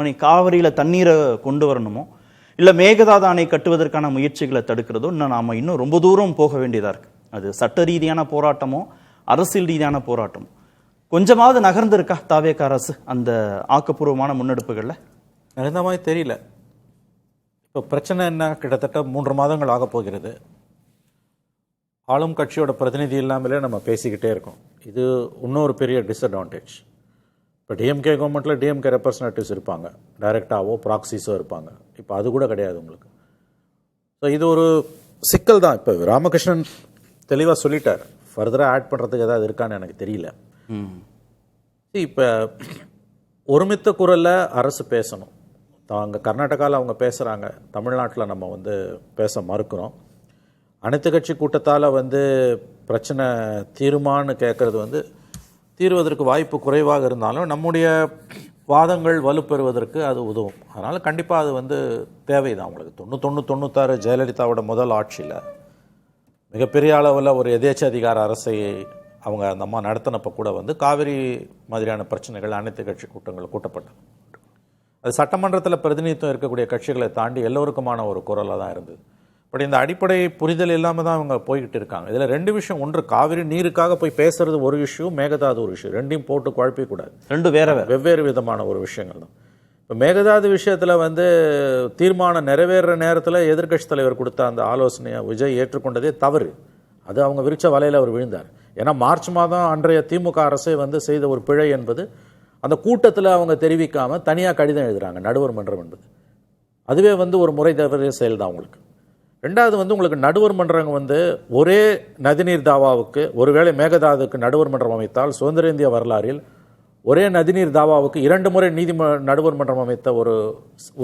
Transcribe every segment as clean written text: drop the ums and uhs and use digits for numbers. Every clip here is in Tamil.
மணி காவிரியில் தண்ணீரை கொண்டு வரணுமோ இல்லை மேகதாது அணை கட்டுவதற்கான முயற்சிகளை தடுக்கிறதோ இன்னும் ரொம்ப தூரம் போக வேண்டியதாக இருக்குது. அது சட்ட ரீதியான போராட்டமோ அரசியல் ரீதியான போராட்டமோ கொஞ்சமாவது நகர்ந்திருக்கா தாவேக அரசு அந்த ஆக்கப்பூர்வமான முன்னெடுப்புகளில்? நகர்ந்த மாதிரி தெரியல. இப்போ பிரச்சனை என்ன, கிட்டத்தட்ட 3 மாதங்கள் ஆக போகிறது. ஆளும் கட்சியோட பிரதிநிதி இல்லாமலே நம்ம பேசிக்கிட்டே இருக்கோம். இது இன்னொரு பெரிய டிஸ்அட்வான்டேஜ். இப்போ டிஎம்கே கவர்மெண்ட்டில் டிஎம்கே ரெப்ரஸன்டேட்டிவ்ஸ் இருப்பாங்க, டைரெக்டாகவோ ப்ராக்சிஸோ இருப்பாங்க. இப்போ அது கூட கிடையாது உங்களுக்கு. ஸோ இது ஒரு சிக்கல் தான். இப்போ ராமகிருஷ்ணன் தெளிவாக சொல்லிட்டார். ஃபர்தராக ஆட் பண்ணுறதுக்கு ஏதாவது இருக்கான்னு எனக்கு தெரியல. இப்போ ஒருமித்த குரலில் அரசு பேசணும். அங்கே கர்நாடகாவில் அவங்க பேசுகிறாங்க, தமிழ்நாட்டில் நம்ம பேச மறுக்கிறோம். அனைத்து கட்சி கூட்டத்தால் பிரச்சனை தீருமான்னு கேட்குறது தீர்வதற்கு வாய்ப்பு குறைவாக இருந்தாலும் நம்முடைய வாதங்கள் வலுப்பெறுவதற்கு அது உதவும். அதனால் கண்டிப்பாக அது தேவைதான் உங்களுக்கு. 91-96 ஜெயலலிதாவோட முதல் ஆட்சியில் மிகப்பெரிய அளவில் ஒரு எதேச்சாதிகார அரசை அவங்க அந்த அம்மா நடத்தினப்போ கூட காவிரி மாதிரியான பிரச்சனைகள் அனைத்து கட்சி கூட்டங்கள் கூட்டப்பட்டது. அது சட்டமன்றத்தில் பிரதிநிதித்துவம் இருக்கக்கூடிய கட்சிகளை தாண்டி எல்லோருக்குமான ஒரு குரலாக தான் இருந்தது. பட் இந்த அடிப்படை புரிதல் இல்லாமல் தான் அவங்க போய்கிட்டு இருக்காங்க. இதில் 2 விஷயம். ஒன்று, காவிரி நீருக்காக போய் பேசுறது ஒரு இஷ்யூ, மேகதாது ஒரு இஷ்யூ. ரெண்டையும் போட்டு குழப்பிக்கூடாது. 2 வெவ்வேறு விதமான ஒரு விஷயங்கள் தான். இப்போ மேகதாது விஷயத்தில் தீர்மானம் நிறைவேற நேரத்தில் எதிர்க்கட்சி தலைவர் கொடுத்த அந்த ஆலோசனையை விஜய் ஏற்றுக்கொண்டதே தவறு. அது அவங்க விரிச்ச வலையில் அவர் விழுந்தார். ஏன்னா மார்ச் மாதம் அன்றைய திமுக அரசே செய்த ஒரு பிழை என்பது அந்த கூட்டத்தில் அவங்க தெரிவிக்காமல் தனியாக கடிதம் எழுதுகிறாங்க நடுவர் மன்றம் என்பது. அதுவே ஒரு முறை தவறிய செயல் தான் உங்களுக்கு. ரெண்டாவது உங்களுக்கு நடுவர் மன்றங்க ஒரே நதிநீர் தாவாவுக்கு, ஒருவேளை மேகதாதுக்கு நடுவர் மன்றம் அமைத்தால் சுதந்திர இந்திய வரலாறில் ஒரே நதிநீர் தாவாவுக்கு 2 முறை நடுவர் மன்றம் அமைத்த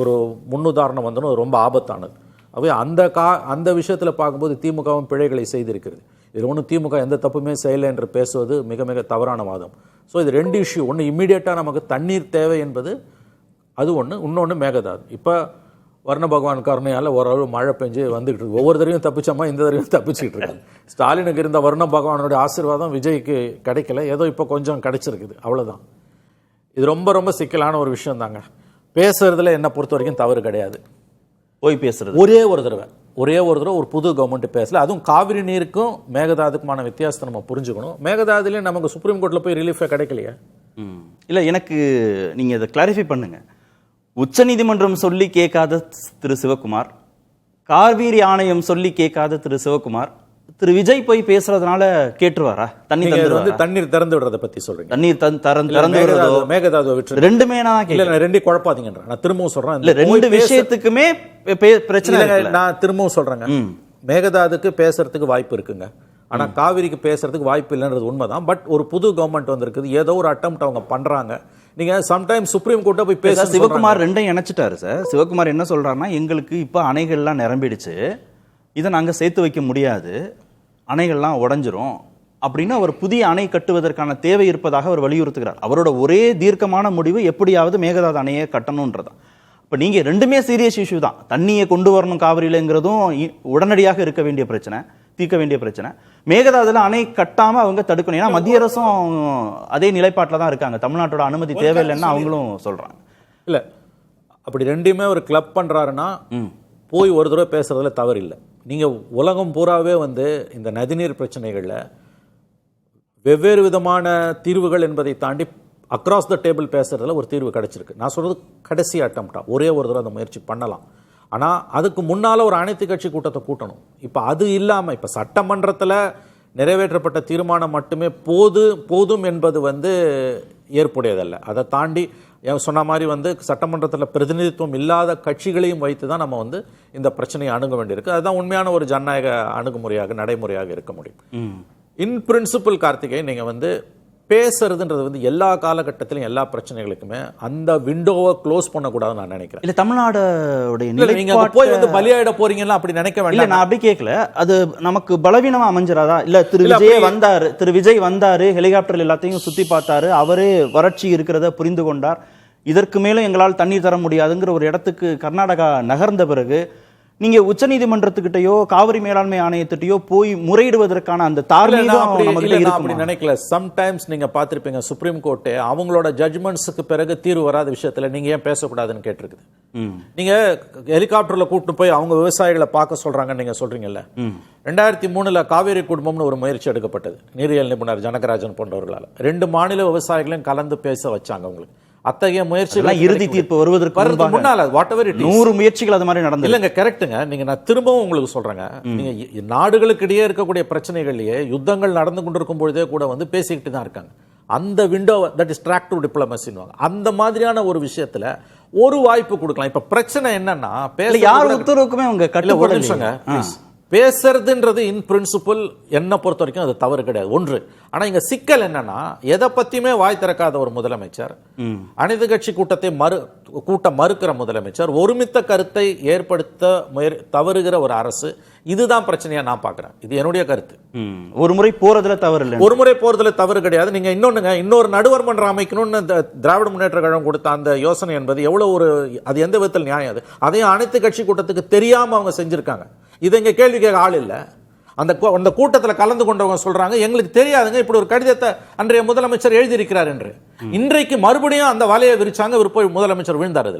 ஒரு முன்னுதாரணம் ரொம்ப ஆபத்தானது. அவை அந்த விஷயத்தில் பார்க்கும்போது திமுகவும் பிழைகளை செய்திருக்கிறது. இது ஒன்றும் திமுக எந்த தப்புமே செய்யலை என்று பேசுவது மிக மிக தவறான வாதம். ஸோ இது 2 இஷ்யூ. ஒன்று, இம்மீடியட்டாக நமக்கு தண்ணீர் தேவை என்பது அது ஒன்று. இன்னொன்று மேகதாது. இப்போ வர்ண பகவான் கருணையால் ஓரளவு மழை பெஞ்சு வந்துக்கிட்டு இருக்கு. ஒவ்வொரு தடவையும் தப்பிச்சோமா, இந்த தடவையும் தப்பிச்சுக்கிட்டு இருக்காங்க. ஸ்டாலினுக்கு இருந்த வர்ண பகவானுடைய ஆசீர்வாதம் விஜய்க்கு கிடைக்கல, ஏதோ இப்போ கொஞ்சம் கிடைச்சிருக்குது, அவ்வளோதான். இது ரொம்ப ரொம்ப சிக்கலான ஒரு விஷயம் தாங்க. பேசுறதுல என்னை பொறுத்த வரைக்கும் தவறு கிடையாது. போய் பேசுறது ஒரே ஒரு தடவை ஒரு புது கவர்மெண்ட் பேசல. அதுவும் காவிரி நீருக்கும் மேகதாதுக்குமான வித்தியாசத்தை நம்ம புரிஞ்சுக்கணும். மேகதாதுலேயும் நமக்கு சுப்ரீம் கோர்ட்டில் போய் ரிலீஃபே கிடைக்கலையா? இல்லை, எனக்கு நீங்கள் இதை கிளாரிஃபை பண்ணுங்க. உச்சநீதிமன்றம் சொல்லி கேட்காத திரு சிவகுமார், காவிரி ஆணையம் சொல்லி கேட்காத திரு சிவகுமார், திரு விஜய் போய் பேசுறதுனால கேட்டுருவாரா? தண்ணீர் திறந்து விடுறத பத்தி சொல்றீங்க. தண்ணீர் திறந்து விடுறதோ மேகதாதுவை விட்டு ரெண்டுமே நான் ரெண்டையும் குழப்பாதீங்கன்ற. நான் திரும்பவும் சொல்றேன், இல்ல 2 விஷயத்துக்குமே பிரச்சனை. நான் திரும்பவும் சொல்றேங்க, மேகதாதுக்கு பேசுறதுக்கு வாய்ப்பு இருக்குங்க, ஆனா காவிரிக்கு பேசுறதுக்கு வாய்ப்பு இல்லைன்றது உண்மைதான். பட் ஒரு புது கவர்மெண்ட் வந்திருக்குது, ஏதோ ஒரு அட்டெம்ப்ட் அவங்க பண்றாங்க. நீங்க சம்டைம் சுப்ரீம் கோர்ட்டை போய் பேச. சிவகுமார் ரெண்டையும் இணைச்சிட்டாரு சார். சிவகுமார் என்ன சொல்றாருன்னா, எங்களுக்கு இப்ப அணைகள்லாம் நிரம்பிடுச்சு, இதை நாங்கள் சேர்த்து வைக்க முடியாது, அணைகள்லாம் உடஞ்சிரும் அப்படின்னு அவர் புதிய அணை கட்டுவதற்கான தேவை இருப்பதாக அவர் வலியுறுத்துகிறார். அவரோட ஒரே தீர்க்கமான முடிவு எப்படியாவது மேகதாது அணையை கட்டணுன்றதான். இப்போ நீங்கள் 2மே சீரியஸ் இஷ்யூ தான். தண்ணியை கொண்டு வரணும் காவிரியிலங்கிறதும் உடனடியாக இருக்க வேண்டிய பிரச்சனை, தீர்க்க வேண்டிய பிரச்சனை. மேகதாதுல அணை கட்டாமல் அவங்க தடுக்கணும். ஏன்னா மத்திய அரசும் அதே நிலைப்பாட்டில் தான் இருக்காங்க, தமிழ்நாட்டோட அனுமதி தேவையில்லைன்னு அவங்களும் சொல்கிறாங்க. இல்லை, அப்படி 2மே ஒரு கிளப் பண்ணுறாருன்னா போய் ஒரு தடவை பேசுறதுல தவறு இல்லை. நீங்கள் உலகம் பூராவே இந்த நதிநீர் பிரச்சனைகளில் வெவ்வேறு விதமான தீர்வுகள் என்பதை தாண்டி அக்ராஸ் த டேபிள் பேசுறதுல ஒரு தீர்வு கிடைச்சிருக்கு. நான் சொல்றது கடைசி அட்டம்ப்டா, ஒரே ஒரு தடவை அந்த முயற்சி பண்ணலாம். ஆனால் அதுக்கு முன்னால் ஒரு அனைத்து கட்சி கூட்டத்தை கூட்டணும். இப்போ அது இல்லாமல் இப்போ சட்டமன்றத்தில் நிறைவேற்றப்பட்ட தீர்மானம் மட்டுமே போதும் என்பது ஏற்புடையதல்ல. அதை தாண்டி சொன்ன மாதிரி சட்டமன்றத்தில் பிரதிநிதித்துவம் இல்லாத கட்சிகளையும் வைத்து தான் நம்ம இந்த பிரச்சனையை அணுக வேண்டியிருக்கு. அதுதான் உண்மையான ஒரு ஜனநாயக அணுகுமுறையாக, நடைமுறையாக இருக்க முடியும். இன் பிரின்சிபல் கார்த்திகை, நீங்கள் பேசுறதுன்றது எல்லா காலகட்டத்திலும் எல்லா பிரச்சனைகளுக்குமே அந்த விண்டோவை க்ளோஸ் பண்ணக்கூடாதுன்னு நான் நினைக்கிறேன். இல்லை, தமிழ்நாடுடைய நீங்க போய் பலியாயிட போறீங்கன்னா அப்படி நினைக்க வேண்டாம். நான் அப்படி கேட்கல, அது நமக்கு பலவீனமா அமைஞ்சிராதா? இல்ல, திரு விஜய் வந்தாரு, ஹெலிகாப்டர் எல்லாத்தையும் சுத்தி பார்த்தாரு, அவரே வறட்சி இருக்கிறத புரிந்து கொண்டார், இதற்கு மேலும் எங்களால் தண்ணீர் தர முடியாதுங்கிற ஒரு இடத்துக்கு கர்நாடகா நகர்ந்த பிறகு நீங்க உச்சநீதிமன்றத்துக்கிட்டயோ காவிரி மேலாண்மை ஆணையத்திட்டயோ போய் முறையிடுவதற்கான அந்த தார்மீகம் நமக்கு அப்படி இருக்குமா? நினைக்கல. சம்டைம்ஸ் நீங்க பார்த்திருப்பீங்க, சுப்ரீம் கோர்ட் அவங்களோட ஜட்ஜ்மெண்ட்ஸுக்கு பிறகு தீர்வு வராத விஷயத்துல நீங்க ஏன் பேசக்கூடாதுன்னு கேட்டிருக்குது. நீங்க ஹெலிகாப்டர்ல கூட்டு போய் அவங்க விவசாயிகளை பார்க்க சொல்றாங்கன்னு நீங்க சொல்றீங்கல்ல. 2003 காவேரி குடும்பம்னு ஒரு முயற்சி எடுக்கப்பட்டது, நீரியல் நிபுணர் ஜனகராஜன் போன்றவர்களால். 2 மாநில விவசாயிகளையும் கலந்து பேச வச்சாங்க. உங்களுக்கு அத்தகைய முயற்சிகள் இறுதி தீர்ப்பு வருவதற்கு முன்னால வாட் எவர் இட் 100 முயற்சிகள் அது மாதிரி நடந்தது இல்லங்க. கரெக்ட்டுங்க. நீங்க நான் திரும்பவும் உங்களுக்கு சொல்றேங்க, நீங்க நாடுகளுக்கு இடையே இருக்கக்கூடிய பிரச்சனைகள்லயே யுத்தங்கள் நடந்து கொண்டிருக்கும் பொழுதே கூட வந்து பேசிக்கிட்டு தான் இருக்காங்க. அந்த window that is track two டிப்ளமசின்னுவாங்க. அந்த மாதிரியான ஒரு விஷயத்துல ஒரு வாய்ப்பு கொடுக்கலாம். இப்ப பிரச்சனை என்னன்னா, யார் உத்தரவுக்குமே அவங்க கட்டுப்படலைங்க. பேசுறதுன்றது இன் பிரின்சிபல் என்ன பொறுத்த வரைக்கும் அது தவறு கிடையாது ஒன்று. ஆனா இங்க சிக்கல் என்னன்னா, எதை பத்தியுமே வாய் திறக்காத ஒரு முதலமைச்சர், அனைத்து கட்சி கூட்டத்தை மறுக்கிற முதலமைச்சர், ஒருமித்த கருத்தை ஏற்படுத்த தவறுகிற ஒரு அரசு, இதுதான் பிரச்சனையா நான் பாக்குறேன். இது என்னுடைய கருத்து. ஒரு முறை போறதுல தவறு இல்லை, ஒரு முறை போறதுல தவறு கிடையாது. நீங்க இன்னொரு நடுவர் மன்றம் அமைக்கணும்னு திராவிட முன்னேற்ற கழகம் கொடுத்த அந்த யோசனை என்பது எவ்வளவு ஒரு, அது எந்த விதத்தில் நியாயம்? அது அதையும் அனைத்து கட்சி கூட்டத்துக்கு தெரியாம அவங்க செஞ்சிருக்காங்க. இதை இங்க கேள்வி கேட்க ஆள் இல்ல. அந்த கூட்டத்தில் கலந்து கொண்டவங்க சொல்றாங்க, எங்களுக்கு தெரியாதுங்க இப்படி ஒரு கடிதத்தை அன்றைய முதலமைச்சர் எழுதியிருக்கிறார் என்று. இன்றைக்கு மறுபடியும் அந்த வலையை விரிச்சாங்க, போய் முதலமைச்சர் விழுந்தார்.